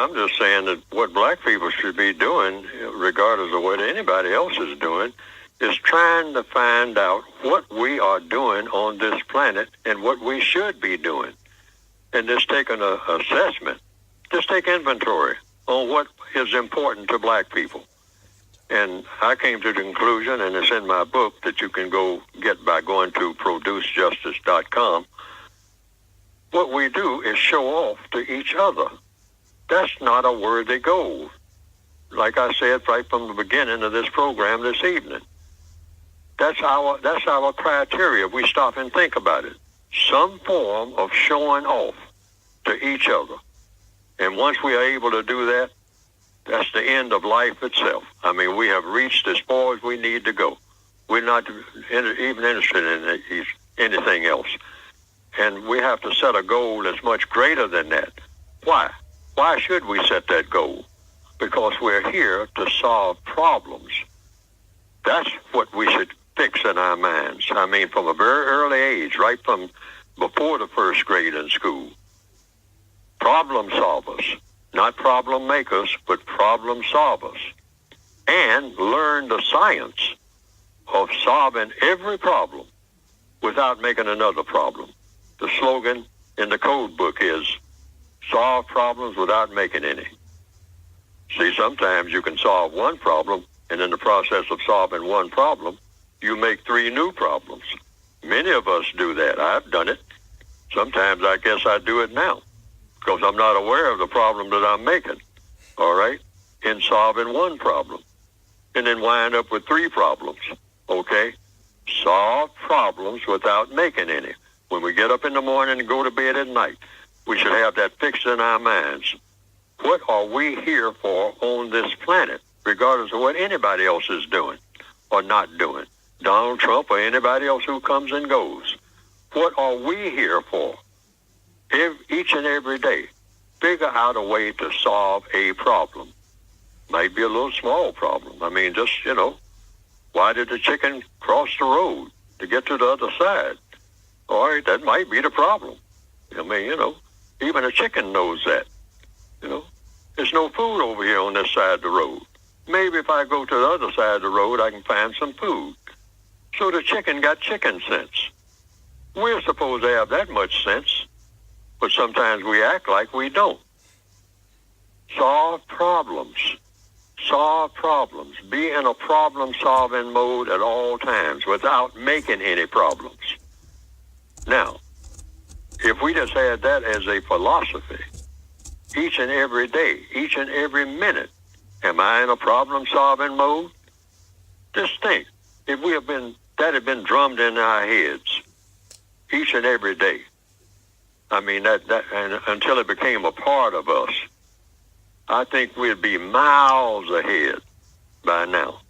I'm just saying that what black people should be doing, regardless of what anybody else is doing, is trying to find out what we are doing on this planet and what we should be doing. And just take an assessment. Just take inventory on what is important to black people. And I came to the conclusion, and it's in my book that you can go get by going to producejustice.com. What we do is show off to each other. That's not a worthy goal. Like I said right from the beginning of this program this evening. That's our criteria. We stop and think about it. Some form of showing off to each other. And once we are able to do that, that's the end of life itself. I mean, we have reached as far as we need to go. We're not even interested in anything else. And we have to set a goal that's much greater than that. Why? Why should we set that goal? Because we're here to solve problems. That's what we should fix in our minds. I mean, from a very early age, right from before the first grade in school. Problem solvers. Not problem makers, but problem solvers. And learn the science of solving every problem without making another problem. The slogan in the code book is, solve problems without making any. See, sometimes you can solve one problem, and in the process of solving one problem, you make 3 new problems. Many of us do that. I've done it. Sometimes I guess I do it now, because I'm not aware of the problem that I'm making, all right, in solving one problem, and then wind up with 3 problems, okay? Solve problems without making any. When we get up in the morning and go to bed at night, we should have that fixed in our minds. What are we here for on this planet, regardless of what anybody else is doing or not doing? Donald Trump or anybody else who comes and goes. What are we here for? Each and every day, figure out a way to solve a problem. Might be a little small problem. I mean, just, why did the chicken cross the road to get to the other side? All right, that might be the problem. I mean, even a chicken knows that. There's no food over here on this side of the road. Maybe if I go to the other side of the road, I can find some food. So the chicken got chicken sense. We're supposed to have that much sense, but sometimes we act like we don't. Solve problems. Solve problems. Be in a problem-solving mode at all times without making any problems. Now, if we just had that as a philosophy, each and every day, each and every minute, am I in a problem-solving mode? Just think, if that had been drummed in our heads each and every day, I mean, and until it became a part of us, I think we'd be miles ahead by now.